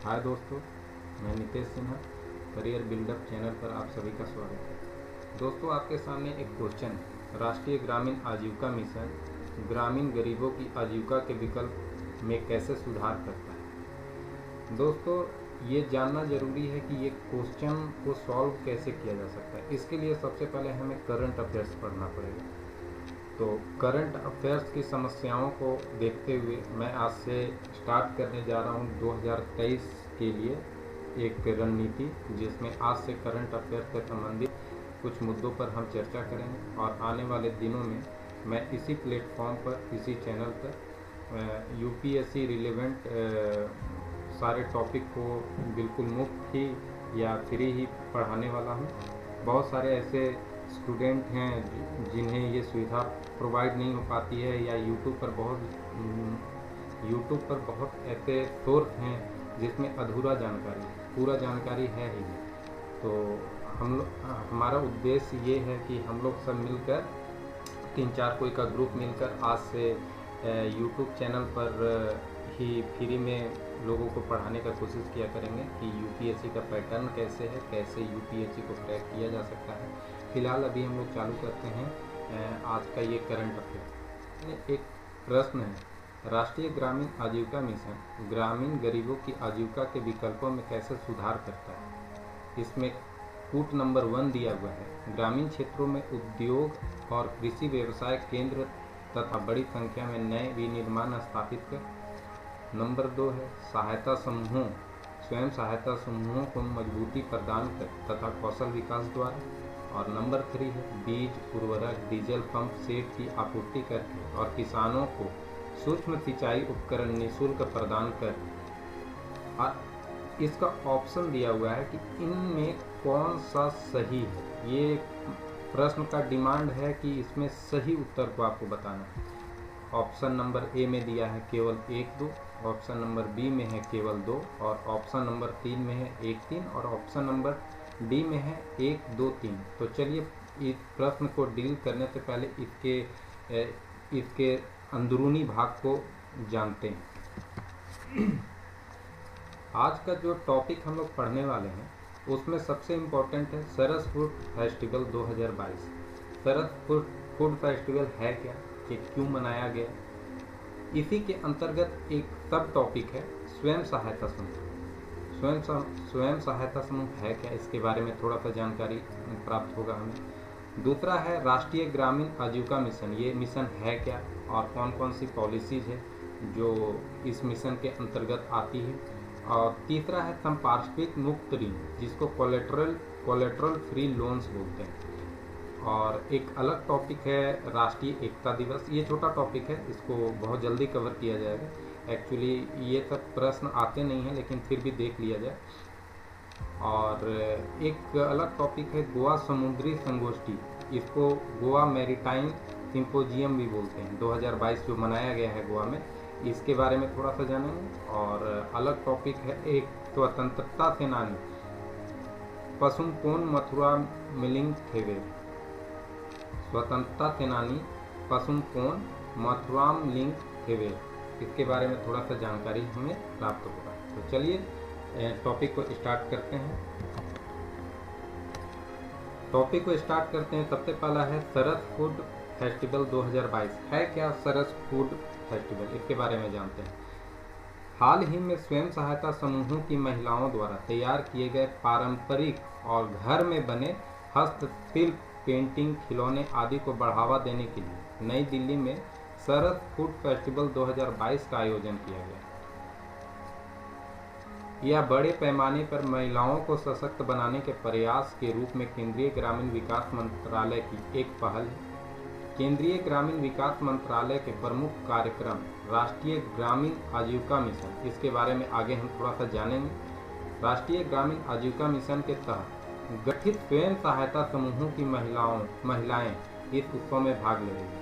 हाय दोस्तों, मैं Nitesh Sinha. Career buildup channel पर आप सभी का स्वागत है। दोस्तों, आपके सामने एक क्वेश्चन है। राष्ट्रीय ग्रामीण आजीविका मिशन ग्रामीण गरीबों की आजीविका के विकल्प में कैसे सुधार करता है। दोस्तों, ये जानना जरूरी है कि ये क्वेश्चन को सॉल्व कैसे किया जा सकता है। इसके लिए सबसे पहले हमें करंट अफेयर्स पढ़ना पड़ेगा। तो करंट अफेयर्स की समस्याओं को देखते हुए मैं आज से स्टार्ट करने जा रहा हूँ 2023 के लिए एक रणनीति, जिसमें आज से करंट अफेयर्स से संबंधित कुछ मुद्दों पर हम चर्चा करेंगे। और आने वाले दिनों में मैं इसी प्लेटफॉर्म पर, इसी चैनल पर यूपीएससी रिलेवेंट सारे टॉपिक को बिल्कुल मुफ्त ही या फ्री ही पढ़ाने वाला हूँ। बहुत सारे ऐसे स्टूडेंट हैं जिन्हें ये सुविधा प्रोवाइड नहीं हो पाती है, या यूट्यूब पर बहुत ऐसे सोर्स हैं जिसमें अधूरा जानकारी, पूरा जानकारी है ही नहीं। तो हमारा उद्देश्य ये है कि हम लोग सब मिलकर 3-4 कोई का ग्रुप मिलकर आज से यूट्यूब चैनल पर ही फ्री में लोगों को पढ़ाने का कोशिश किया करेंगे कि यूपीएससी का पैटर्न कैसे है, कैसे यूपीएससी को क्रैक किया जा सकता है। फिलहाल अभी हम लोग चालू करते हैं आज का ये करंट अफेयर। एक प्रश्न है, राष्ट्रीय ग्रामीण आजीविका मिशन ग्रामीण गरीबों की आजीविका के विकल्पों में कैसे सुधार करता है। इसमें कूट नंबर 1 दिया हुआ है, ग्रामीण क्षेत्रों में उद्योग और कृषि व्यवसाय केंद्र तथा बड़ी संख्या में नए विनिर्माण स्थापित कर। नंबर 2 है, सहायता समूहों, स्वयं सहायता समूहों को मजबूती प्रदान कर तथा कौशल विकास द्वारा। और नंबर 3 है, बीज, उर्वरक, डीजल पंप सेट की आपूर्ति करके और किसानों को सूक्ष्म सिंचाई उपकरण निःशुल्क प्रदान कर। और इसका ऑप्शन दिया हुआ है कि इनमें कौन सा सही है। ये प्रश्न का डिमांड है कि इसमें सही उत्तर को आपको बताना है। ऑप्शन नंबर ए में दिया है केवल 1-2, ऑप्शन नंबर बी में है केवल 2, और ऑप्शन नंबर 3 में है 1-3, और ऑप्शन नंबर डी में है 1-2-3। तो चलिए इस प्रश्न को डील करने से पहले इसके अंदरूनी भाग को जानते हैं। आज का जो टॉपिक हम लोग पढ़ने वाले हैं उसमें सबसे इम्पोर्टेंट है सरस फूड फेस्टिवल 2022। सरस फूड फेस्टिवल है क्या, कि क्यों मनाया गया। इसी के अंतर्गत एक सब टॉपिक है स्वयं सहायता समूह। स्वयं सहायता समूह है क्या, इसके बारे में थोड़ा सा जानकारी प्राप्त होगा हमें। दूसरा है राष्ट्रीय ग्रामीण आजीविका मिशन, ये मिशन है क्या और कौन कौन सी पॉलिसीज है जो इस मिशन के अंतर्गत आती है। और तीसरा है संपार्श्विक मुक्त ऋण, जिसको कोलेटरल फ्री लोन्स बोलते हैं। और एक अलग टॉपिक है राष्ट्रीय एकता दिवस। ये छोटा टॉपिक है, इसको बहुत जल्दी कवर किया जाएगा। एक्चुअली ये सब प्रश्न आते नहीं हैं, लेकिन फिर भी देख लिया जाए। और एक अलग टॉपिक है गोवा समुद्री संगोष्ठी, इसको गोवा मैरीटाइम सिंपोजियम भी बोलते हैं। 2022 जो मनाया गया है गोवा में, इसके बारे में थोड़ा सा जानेंगे। और अलग टॉपिक है एक स्वतंत्रता सेनानी पसुमपोन मथुरा मिलिंग थेवे। स्वतंत्रता सेनानी पसुमपोन मथुराम लिंग थेवे, इसके बारे में थोड़ा सा जानकारी हमें प्राप्त होगा। तो चलिए टॉपिक को स्टार्ट करते हैं। सबसे पहला है सरस फूड फेस्टिवल 2022 है क्या। सरस फूड फेस्टिवल, इसके बारे में जानते हैं। हाल ही में स्वयं सहायता समूहों की महिलाओं द्वारा तैयार किए गए पारंपरिक और घर में बने हस्तशिल्प, पेंटिंग, खिलौने आदि को बढ़ावा देने के लिए नई दिल्ली में सरस फूड फेस्टिवल 2022 का आयोजन किया गया। यह बड़े पैमाने पर महिलाओं को सशक्त बनाने के प्रयास के रूप में केंद्रीय ग्रामीण विकास मंत्रालय की एक पहल है। केंद्रीय ग्रामीण विकास मंत्रालय के प्रमुख कार्यक्रम राष्ट्रीय ग्रामीण आजीविका मिशन, इसके बारे में आगे हम थोड़ा सा जानेंगे। राष्ट्रीय ग्रामीण आजीविका मिशन के तहत गठित स्वयं सहायता समूहों की महिलाएं इस उत्सव में भाग ले रही हैं।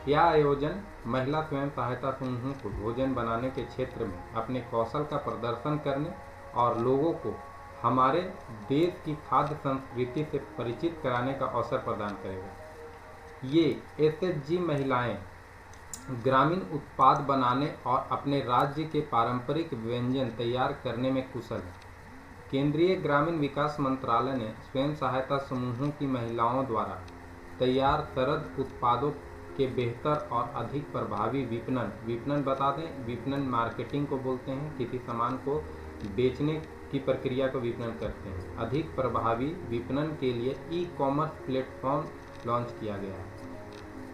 यह आयोजन महिला स्वयं सहायता समूहों को भोजन बनाने के क्षेत्र में अपने कौशल का प्रदर्शन करने और लोगों को हमारे देश की खाद्य संस्कृति से परिचित कराने का अवसर प्रदान करेगा। ये एसएचजी महिलाएं ग्रामीण उत्पाद बनाने और अपने राज्य के पारंपरिक व्यंजन तैयार करने में कुशल है। केंद्रीय ग्रामीण विकास मंत्रालय ने स्वयं सहायता समूहों की महिलाओं द्वारा तैयार सरद उत्पादों के बेहतर और अधिक प्रभावी विपणन बता दें, विपणन मार्केटिंग को बोलते हैं, किसी सामान को बेचने की प्रक्रिया को विपणन करते हैं। अधिक प्रभावी विपणन के लिए ई कॉमर्स प्लेटफॉर्म लॉन्च किया गया है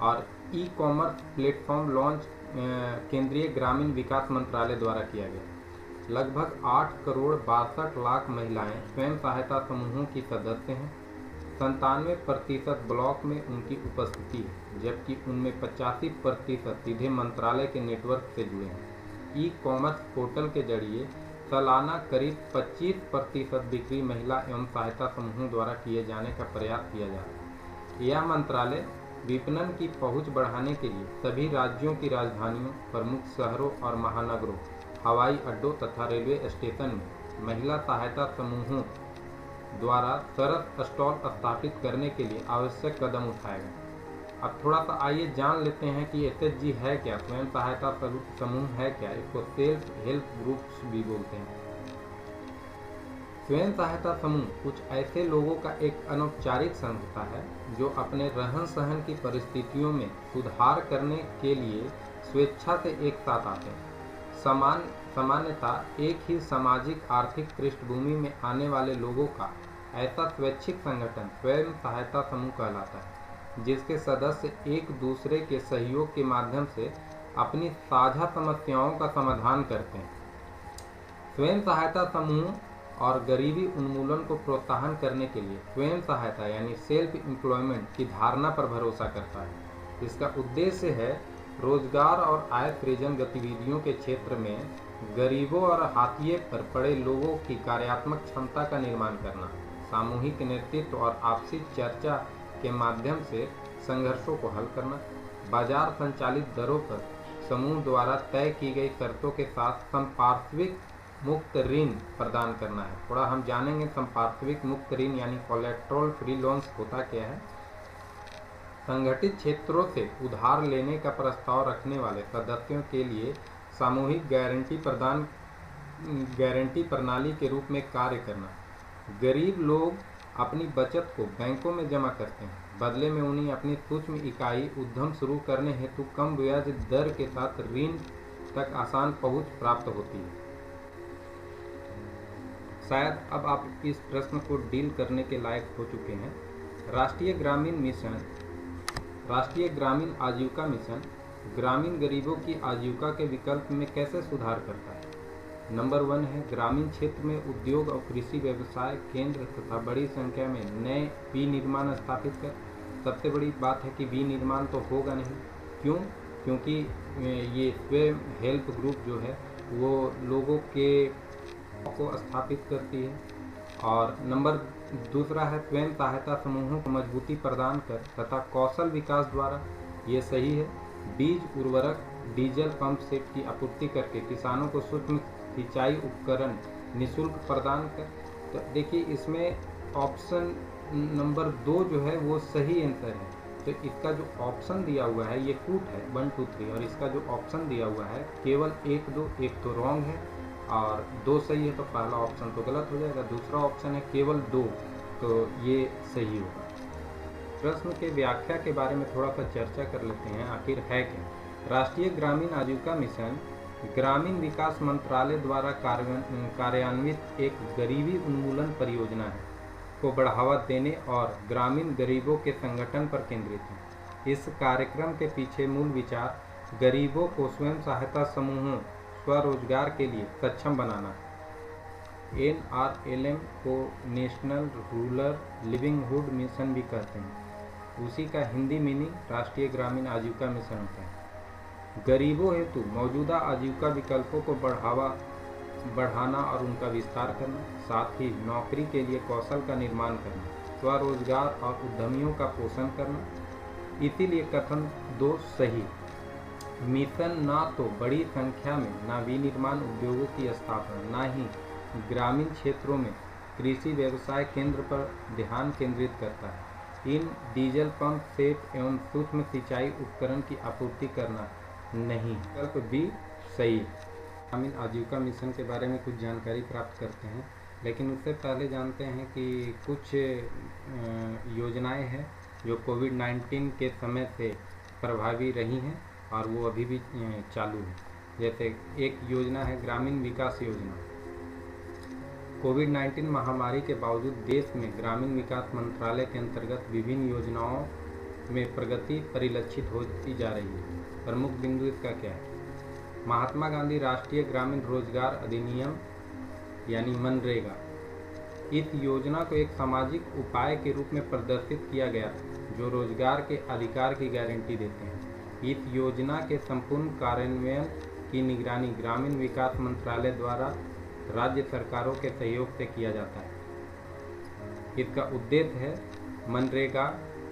और ई कॉमर्स प्लेटफॉर्म लॉन्च केंद्रीय ग्रामीण विकास मंत्रालय द्वारा किया गया। लगभग 8 करोड़ 62 लाख महिलाएं स्वयं सहायता समूहों की सदस्य हैं। 97% ब्लॉक में उनकी उपस्थिति है, जबकि उनमें 85% सीधे मंत्रालय के नेटवर्क से जुड़े हैं। ई कॉमर्स पोर्टल के जरिए सालाना करीब 25% बिक्री महिला एवं सहायता समूहों द्वारा किए जाने का प्रयास किया जा रहा है। यह मंत्रालय विपणन की पहुंच बढ़ाने के लिए सभी राज्यों की राजधानियों, प्रमुख शहरों और महानगरों, हवाई अड्डों तथा रेलवे स्टेशन में महिला सहायता समूहों द्वारा सरस स्टॉल स्थापित करने के लिए आवश्यक कदम उठाएगा। अब थोड़ा सा आइए जान लेते हैं कि SHG है क्या, स्वयं सहायता समूह है क्या। इसको सेल्फ हेल्प ग्रुप्स भी बोलते हैं। स्वयं सहायता समूह कुछ ऐसे लोगों का एक अनौपचारिक संस्था है जो अपने रहन सहन की परिस्थितियों में सुधार करने के लिए स्वेच्छा से एक साथ आते हैं। सामान्यतः एक ही सामाजिक आर्थिक पृष्ठभूमि में आने वाले लोगों का ऐसा स्वैच्छिक संगठन स्वयं सहायता समूह कहलाता है, जिसके सदस्य एक दूसरे के सहयोग के माध्यम से अपनी साझा समस्याओं का समाधान करते हैं। स्वयं सहायता समूह और गरीबी उन्मूलन को प्रोत्साहन करने के लिए स्वयं सहायता यानी सेल्फ एम्प्लॉयमेंट की धारणा पर भरोसा करता है। इसका उद्देश्य है रोजगार और आय सृजन गतिविधियों के क्षेत्र में गरीबों और हाशिए पर पड़े लोगों की कार्यात्मक क्षमता का निर्माण करना, सामूहिक नेतृत्व और आपसी चर्चा के माध्यम से संघर्षों को हल करना, बाजार संचालित दरों पर समूह द्वारा तय की गई शर्तों के साथ संपार्श्विक मुक्त ऋण प्रदान करना है। थोड़ा हम जानेंगे संपार्श्विक मुक्त ऋण यानी कोलेट्रल फ्री लोन्स होता क्या है। संगठित क्षेत्रों से उधार लेने का प्रस्ताव रखने वाले सदस्यों के लिए सामूहिक गारंटी प्रणाली के रूप में कार्य करना। गरीब लोग अपनी बचत को बैंकों में जमा करते हैं, बदले में उन्हें अपनी सूक्ष्म इकाई उद्यम शुरू करने हेतु कम ब्याज दर के साथ ऋण तक आसान पहुंच प्राप्त होती है। शायद अब आप इस प्रश्न को डील करने के लायक हो चुके हैं। राष्ट्रीय ग्रामीण आजीविका मिशन ग्रामीण गरीबों की आजीविका के विकल्प में कैसे सुधार करता है। नंबर 1 है ग्रामीण क्षेत्र में उद्योग और कृषि व्यवसाय केंद्र तथा बड़ी संख्या में नए विनिर्माण स्थापित कर। सबसे बड़ी बात है कि विनिर्माण तो होगा नहीं, क्यों? क्योंकि ये स्वयं हेल्प ग्रुप जो है वो लोगों के को स्थापित करती है। और नंबर 2 है स्वयं सहायता समूहों को मजबूती प्रदान कर तथा कौशल विकास द्वारा, ये सही है, बीज उर्वरक डीजल पंप सेट की आपूर्ति करके किसानों को सूक्ष्म सिंचाई उपकरण निःशुल्क प्रदान कर। तो देखिए इसमें ऑप्शन नंबर 2 जो है वो सही आंसर है। तो इसका जो ऑप्शन दिया हुआ है ये कूट है 1 2 3, और इसका जो ऑप्शन दिया हुआ है केवल 1 2, एक तो रॉन्ग है और 2 सही है, तो पहला ऑप्शन तो गलत हो जाएगा। दूसरा ऑप्शन है केवल 2, तो ये सही होगा। प्रश्न के व्याख्या के बारे में थोड़ा सा चर्चा कर लेते हैं, आखिर है क्या। राष्ट्रीय ग्रामीण आजीविका मिशन ग्रामीण विकास मंत्रालय द्वारा कार्यान्वित एक गरीबी उन्मूलन परियोजना है को बढ़ावा देने और ग्रामीण गरीबों के संगठन पर केंद्रित है। इस कार्यक्रम के पीछे मूल विचार गरीबों को स्वयं सहायता समूहों स्वरोजगार के लिए सक्षम बनाना है। NRLM को नेशनल रूरल लिवलीहुड मिशन भी कहते हैं। उसी का हिंदी मीनिंग राष्ट्रीय ग्रामीण आजीविका मिशन होता है। गरीबों हेतु मौजूदा आजीविका विकल्पों को बढ़ाना और उनका विस्तार करना, साथ ही नौकरी के लिए कौशल का निर्माण करना, स्वरोजगार और उद्यमियों का पोषण करना। इसीलिए कथन 2 सही। मिशन ना तो बड़ी संख्या में ना विनिर्माण उद्योगों की स्थापना, ना ही ग्रामीण क्षेत्रों में कृषि व्यवसाय केंद्र पर ध्यान केंद्रित करता है। इन डीजल पंप सेट एवं सूक्ष्म सिंचाई उपकरण की आपूर्ति करना नहीं। विकल्प बी सही। ग्रामीण आजीविका मिशन के बारे में कुछ जानकारी प्राप्त करते हैं, लेकिन उससे पहले जानते हैं कि कुछ योजनाएं हैं जो कोविड-19 के समय से प्रभावी रही हैं और वो अभी भी चालू है। जैसे एक योजना है ग्रामीण विकास योजना। कोविड-19 महामारी के बावजूद देश में ग्रामीण विकास मंत्रालय के अंतर्गत विभिन्न योजनाओं में प्रगति परिलक्षित होती जा रही है। प्रमुख बिंदु इसका क्या है? महात्मा गांधी राष्ट्रीय ग्रामीण रोजगार अधिनियम यानी मनरेगा, इस योजना को एक सामाजिक उपाय के रूप में प्रदर्शित किया गया जो रोजगार के अधिकार की गारंटी देते हैं। इस योजना के संपूर्ण कार्यान्वयन की निगरानी ग्रामीण विकास मंत्रालय द्वारा राज्य सरकारों के सहयोग से किया जाता है। इसका उद्देश्य है मनरेगा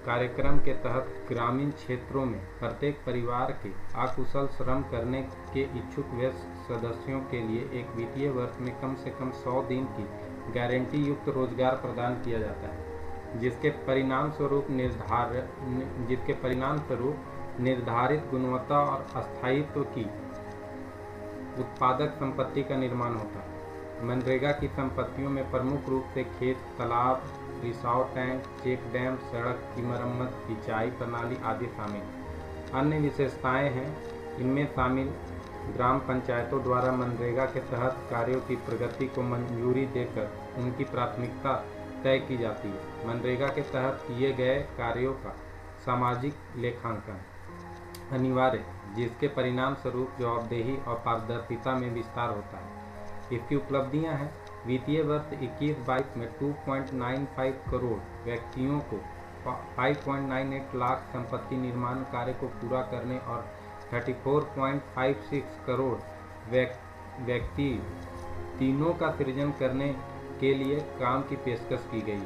कार्यक्रम के तहत ग्रामीण क्षेत्रों में प्रत्येक परिवार के अकुशल श्रम करने के इच्छुक वयस्क सदस्यों के लिए एक वित्तीय वर्ष में कम से कम 100 दिन की गारंटी युक्त रोजगार प्रदान किया जाता है, जिसके परिणाम स्वरूप निर्धारित गुणवत्ता और स्थायित्व की उत्पादक संपत्ति का निर्माण होता है। मनरेगा की संपत्तियों में प्रमुख रूप से खेत, तालाब, रिसाव टैंक, चेक डैम, सड़क की मरम्मत, सिंचाई प्रणाली आदि शामिल। अन्य विशेषताएं हैं, इनमें शामिल ग्राम पंचायतों द्वारा मनरेगा के तहत कार्यों की प्रगति को मंजूरी देकर उनकी प्राथमिकता तय की जाती है। मनरेगा के तहत किए गए कार्यों का सामाजिक लेखांकन अनिवार्य है, जिसके परिणाम स्वरूप जवाबदेही और पारदर्शिता में विस्तार होता है। इसकी उपलब्धियां हैं, वित्तीय वर्ष 21-22 में 2.95 करोड़ व्यक्तियों को 5.98 लाख संपत्ति निर्माण कार्य को पूरा करने और 34.56 करोड़ व्यक्ति तीनों का सृजन करने के लिए काम की पेशकश की गई।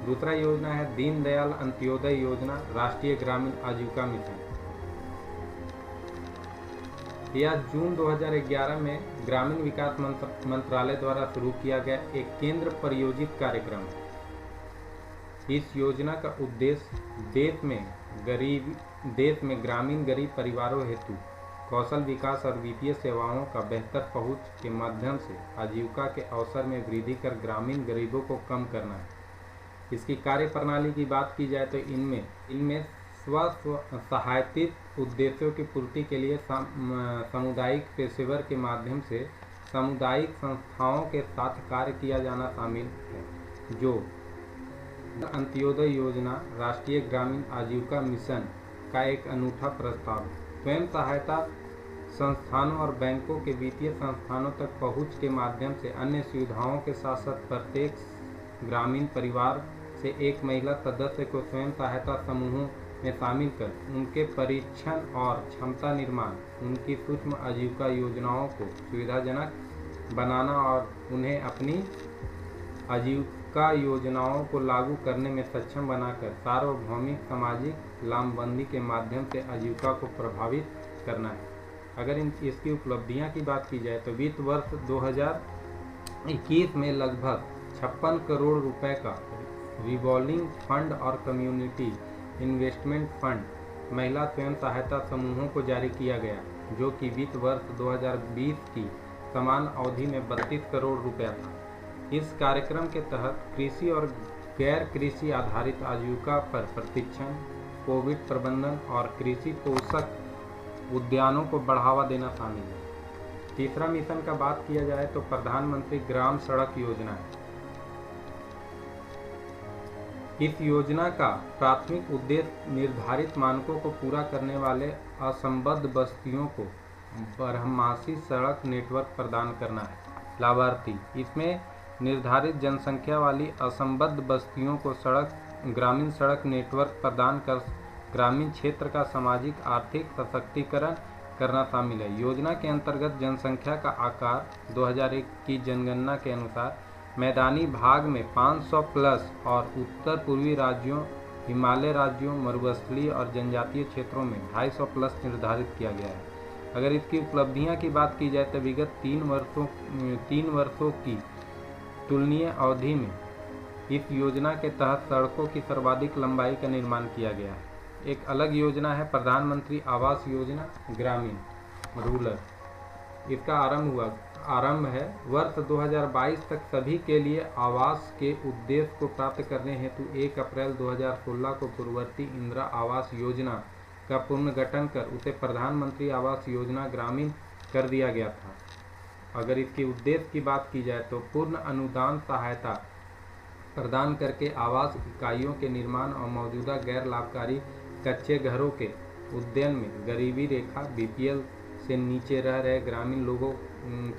दूसरा योजना है दीनदयाल अंत्योदय योजना राष्ट्रीय ग्रामीण आजीविका मिशन। यह जून 2011 में ग्रामीण विकास मंत्रालय द्वारा शुरू किया गया एक केंद्र प्रायोजित कार्यक्रम है। इस योजना का उद्देश्य देश में ग्रामीण गरीब परिवारों हेतु कौशल विकास और वित्तीय सेवाओं का बेहतर पहुंच के माध्यम से आजीविका के अवसर में वृद्धि कर ग्रामीण गरीबों को कम करना है। इसकी कार्य प्रणाली की बात की जाए तो इनमें स्व सहायतित उद्देश्यों की पूर्ति के लिए सामुदायिक पेशेवर के माध्यम से सामुदायिक संस्थाओं के साथ कार्य किया जाना शामिल है। जो अंत्योदय योजना राष्ट्रीय ग्रामीण आजीविका मिशन का एक अनूठा प्रस्ताव है। स्वयं सहायता संस्थानों और बैंकों के वित्तीय संस्थानों तक पहुंच के माध्यम से अन्य सुविधाओं के साथ साथ प्रत्येक ग्रामीण परिवार से एक महिला सदस्य को स्वयं सहायता समूहों में शामिल कर उनके परीक्षण और क्षमता निर्माण, उनकी सूक्ष्म आजीविका योजनाओं को सुविधाजनक बनाना और उन्हें अपनी आजीविका योजनाओं को लागू करने में सक्षम बनाकर सार्वभौमिक सामाजिक लामबंदी के माध्यम से आजीविका को प्रभावित करना है। अगर इसकी उपलब्धियां की बात की जाए तो वित्त वर्ष 2021 में लगभग 56 करोड़ रुपए का रिवॉल्विंग फंड और कम्युनिटी इन्वेस्टमेंट फंड महिला स्वयं सहायता समूहों को जारी किया गया, जो कि वित्त वर्ष 2020 की समान अवधि में 32 करोड़ रुपया था। इस कार्यक्रम के तहत कृषि और गैर कृषि आधारित आजीविका पर प्रशिक्षण, कोविड प्रबंधन और कृषि पोषक उद्यानों को बढ़ावा देना शामिल है। तीसरा मिशन का बात किया जाए तो प्रधानमंत्री ग्राम सड़क योजना है। इस योजना का प्राथमिक उद्देश्य निर्धारित मानकों को पूरा करने वाले असंबद्ध बस्तियों को बारहमासी सड़क नेटवर्क प्रदान करना है। लाभार्थी इसमें निर्धारित जनसंख्या वाली असंबद्ध बस्तियों को ग्रामीण सड़क नेटवर्क प्रदान कर ग्रामीण क्षेत्र का सामाजिक आर्थिक सशक्तिकरण करना शामिल है। योजना के अंतर्गत जनसंख्या का आकार 2001 की जनगणना के अनुसार मैदानी भाग में 500 प्लस और उत्तर पूर्वी राज्यों, हिमालय राज्यों, मरुस्थलीय और जनजातीय क्षेत्रों में 250 प्लस निर्धारित किया गया है। अगर इसकी उपलब्धियां की बात की जाए तो विगत 3 वर्षों की तुलनीय अवधि में इस योजना के तहत सड़कों की सर्वाधिक लंबाई का निर्माण किया गया है। एक अलग योजना है प्रधानमंत्री आवास योजना ग्रामीण रूरल। इसका आरंभ है वर्ष 2022 तक सभी के लिए आवास के उद्देश्य को प्राप्त करने हेतु 1 अप्रैल 2016 को पूर्ववर्ती इंदिरा आवास योजना का पुनर्गठन कर उसे प्रधानमंत्री आवास योजना ग्रामीण कर दिया गया था। अगर इसके उद्देश्य की बात की जाए तो पूर्ण अनुदान सहायता प्रदान करके आवास इकाइयों के निर्माण और मौजूदा गैर लाभकारी कच्चे घरों के उद्यान में गरीबी रेखा बीपीएल से नीचे रह रहे ग्रामीण लोगों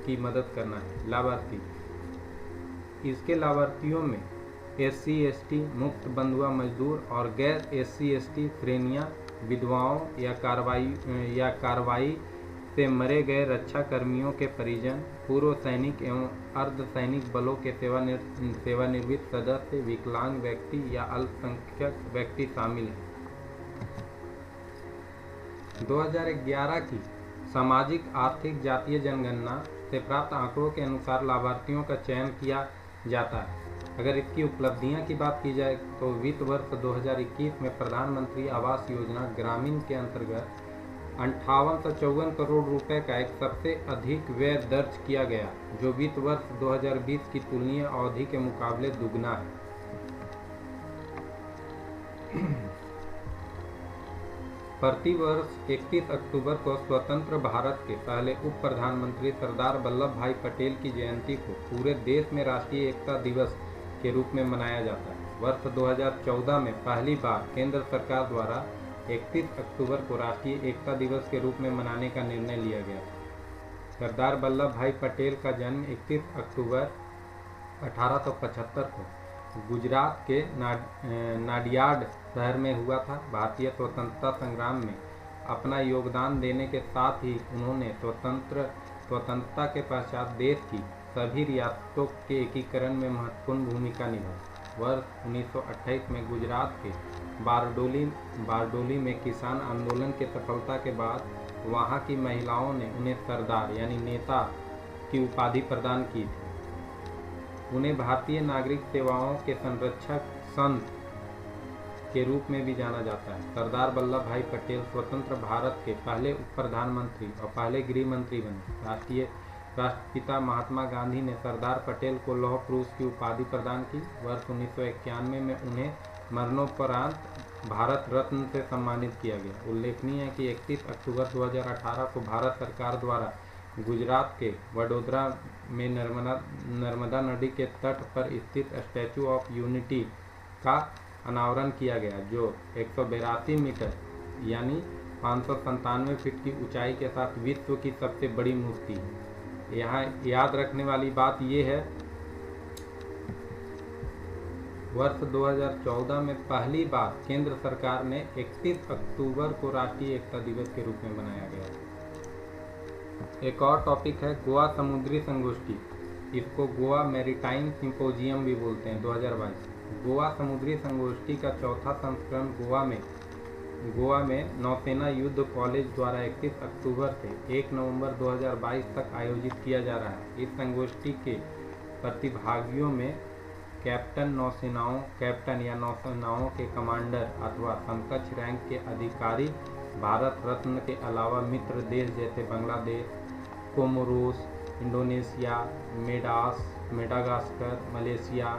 की मदद करना है। लाभार्थी, इसके लाभार्थियों में SC/ST मुक्त बंधुआ मजदूर और गैर SC/ST श्रेणियां विधवाओं या कार्रवाई से मरे गए रक्षा कर्मियों के परिजन, पूर्व सैनिक एवं अर्धसैनिक बलों के सेवानिवृत्त सदस्य, विकलांग व्यक्ति या अल्पसंख्यक व्यक्ति शामिल हैं। 2011 की सामाजिक आर्थिक जातीय जनगणना से प्राप्त आंकड़ों के अनुसार लाभार्थियों का चयन किया जाता है। अगर इसकी उपलब्धियां की बात की जाए तो वित्त वर्ष 2021 में प्रधानमंत्री आवास योजना ग्रामीण के अंतर्गत 5854 करोड़ रुपए का एक सबसे अधिक व्यय दर्ज किया गया, जो वित्त वर्ष 2020 की तुलनीय अवधि के मुकाबले दुगना है। प्रतिवर्ष 31 अक्टूबर को स्वतंत्र भारत के पहले उप प्रधानमंत्री सरदार वल्लभ भाई पटेल की जयंती को पूरे देश में राष्ट्रीय एकता दिवस के रूप में मनाया जाता है। वर्ष 2014 में पहली बार केंद्र सरकार द्वारा 31 अक्टूबर को राष्ट्रीय एकता दिवस के रूप में मनाने का निर्णय लिया गया था। सरदार वल्लभ भाई पटेल का जन्म 31 अक्टूबर 1875 को गुजरात के नाडियाड शहर में हुआ था। भारतीय स्वतंत्रता संग्राम में अपना योगदान देने के साथ ही उन्होंने स्वतंत्रता के पश्चात देश की सभी रियासतों के एकीकरण में महत्वपूर्ण भूमिका निभाई। वर्ष 1928 में गुजरात के बारडोली में किसान आंदोलन की सफलता के बाद वहां की महिलाओं ने उन्हें सरदार यानी नेता की उपाधि प्रदान की थी। उन्हें भारतीय नागरिक सेवाओं के संरक्षक संत के रूप में भी जाना जाता है। सरदार वल्लभ भाई पटेल स्वतंत्र भारत के पहले उप प्रधानमंत्री और पहले गृह मंत्री बने। राष्ट्रपिता महात्मा गांधी ने सरदार पटेल को लौह पुरुष की उपाधि प्रदान की। वर्ष 1991 में उन्हें मरणोपरांत भारत रत्न से सम्मानित किया गया। उल्लेखनीय है कि 31 अक्टूबर 2018 को भारत सरकार द्वारा गुजरात के वडोदरा में नर्मदा नदी के तट पर स्थित स्टैचू ऑफ यूनिटी का अनावरण किया गया, जो 182 मीटर यानी 597 फीट की ऊंचाई के साथ विश्व की सबसे बड़ी मूर्ति है। यहाँ याद रखने वाली बात यह है, वर्ष 2014 में पहली बार केंद्र सरकार ने 31 अक्टूबर को राष्ट्रीय एकता दिवस के रूप में मनाया गया। एक और टॉपिक है गोवा समुद्री संगोष्ठी। इसको गोवा मैरीटाइम सिंपोजियम भी बोलते हैं। 2022 गोवा समुद्री संगोष्ठी का चौथा संस्करण गोवा में नौसेना युद्ध कॉलेज द्वारा 31 अक्टूबर से 1 नवंबर 2022 तक आयोजित किया जा रहा है। इस संगोष्ठी के प्रतिभागियों में कैप्टन या नौसेनाओं के कमांडर अथवा समकक्ष रैंक के अधिकारी भारत रत्न के अलावा मित्र देश जैसे Bangladesh, Comoros, Indonesia, Madagascar, Malaysia,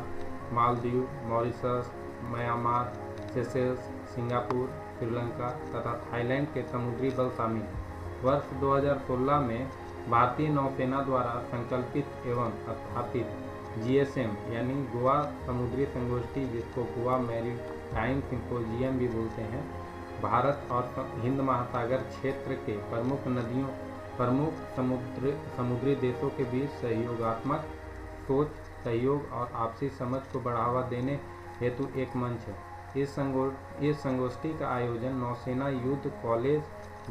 Maldives, Mauritius, Myanmar, Seychelles, Singapore, Sri Lanka तथा थाईलैंड के समुद्री बल शामिल हैं। वर्ष 2016 में भारतीय नौसेना द्वारा संकल्पित एवं स्थापित GSM यानी गोवा समुद्री संगोष्ठी, जिसको गोवा मैरीटाइम सिंपोजियम भी बोलते हैं, भारत और हिंद महासागर क्षेत्र के प्रमुख समुद्री देशों के बीच सहयोगात्मक सोच, सहयोग और आपसी समझ को बढ़ावा देने हेतु एक मंच है। इस संगोष्ठी का आयोजन नौसेना युद्ध कॉलेज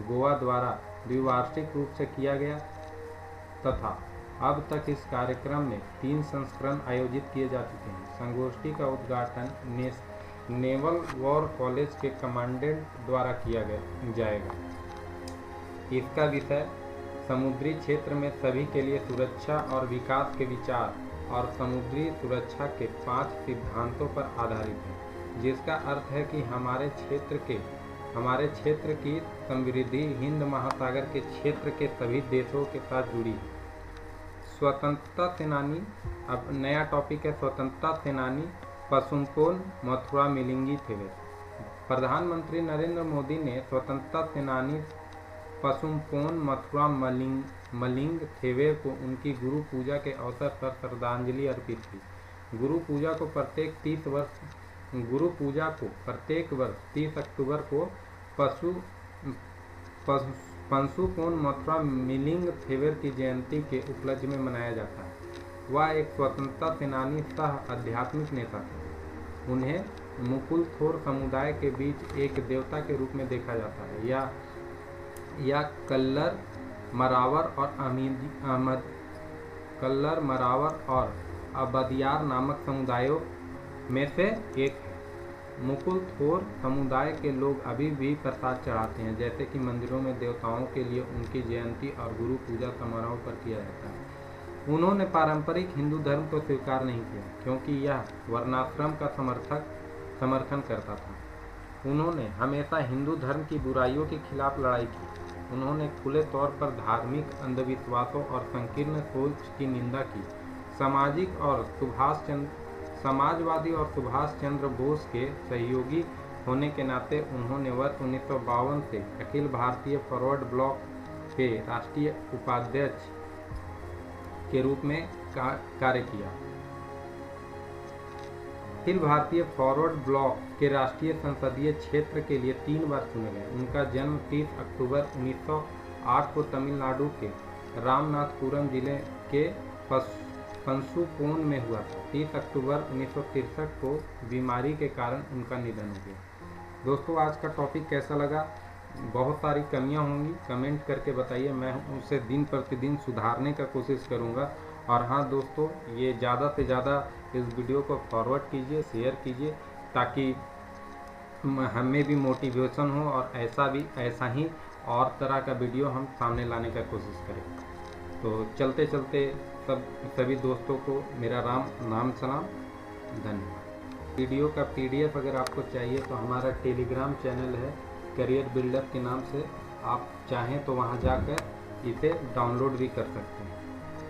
गोवा द्वारा द्विवार्षिक रूप से किया गया तथा अब तक इस कार्यक्रम में 3 संस्करण आयोजित किए जा चुके हैं। संगोष्ठी का उद्घाटन नेवल वॉर कॉलेज के कमांडेंट द्वारा किया जाएगा। इसका विषय समुद्री क्षेत्र में सभी के लिए सुरक्षा और विकास के विचार और समुद्री सुरक्षा के 5 सिद्धांतों पर आधारित है, जिसका अर्थ है कि हमारे क्षेत्र की समृद्धि हिंद महासागर के क्षेत्र के सभी देशों के साथ जुड़ी है। स्वतंत्रता सेनानी, अब नया टॉपिक है स्वतंत्रता सेनानी पशुमपोन मथुरा मिलिंगी थेवेर। प्रधानमंत्री नरेंद्र मोदी ने स्वतंत्रता सेनानी पशुमपोन मथुरा मलिंग थेवेर को उनकी गुरु पूजा के अवसर पर श्रद्धांजलि अर्पित की। गुरु पूजा को प्रत्येक वर्ष 30 अक्टूबर को पशुमपोन मथुरा मिलिंग थेवेर की जयंती के उपलक्ष्य में मनाया जाता है। वह एक स्वतंत्रता सेनानी सह आध्यात्मिक नेता थे। उन्हें मुकुलथोर समुदाय के बीच एक देवता के रूप में देखा जाता है। या कल्लर मरावर और अबदियार नामक समुदायों में से एक है। मुकुलथोर समुदाय के लोग अभी भी प्रसाद चढ़ाते हैं, जैसे कि मंदिरों में देवताओं के लिए उनकी जयंती और गुरु पूजा समारोह पर किया जाता है। उन्होंने पारंपरिक हिंदू धर्म को स्वीकार नहीं किया, क्योंकि यह वर्णाश्रम का समर्थन करता था। उन्होंने हमेशा हिंदू धर्म की बुराइयों के खिलाफ लड़ाई की। उन्होंने खुले तौर पर धार्मिक अंधविश्वासों और संकीर्ण सोच की निंदा की। समाजवादी और सुभाष चंद्र बोस के सहयोगी होने के नाते उन्होंने वर्ष 1952 से अखिल भारतीय फॉरवर्ड ब्लॉक के राष्ट्रीय उपाध्यक्ष के रूप में कार्य किया। अखिल भारतीय फॉरवर्ड ब्लॉक के राष्ट्रीय संसदीय क्षेत्र के लिए 3 बार चुने गए। उनका जन्म 30 अक्टूबर 1908 को तमिलनाडु के रामनाथपुरम जिले के पशुमपोन में हुआ था। 30 अक्टूबर 1963 को बीमारी के कारण उनका निधन हो गया। दोस्तों, आज का टॉपिक कैसा लगा? बहुत सारी कमियां होंगी, कमेंट करके बताइए, मैं उसे दिन प्रतिदिन सुधारने का कोशिश करूंगा। और हाँ दोस्तों, ये ज़्यादा से ज़्यादा इस वीडियो को फॉरवर्ड कीजिए, शेयर कीजिए, ताकि हमें भी मोटिवेशन हो और ऐसा ही और तरह का वीडियो हम सामने लाने का कोशिश करें। तो चलते चलते सभी दोस्तों को मेरा नाम सलाम, धन्यवाद। वीडियो का PDF अगर आपको चाहिए तो हमारा टेलीग्राम चैनल है करियर बिल्डर के नाम से, आप चाहें तो वहां जाकर इसे डाउनलोड भी कर सकते हैं।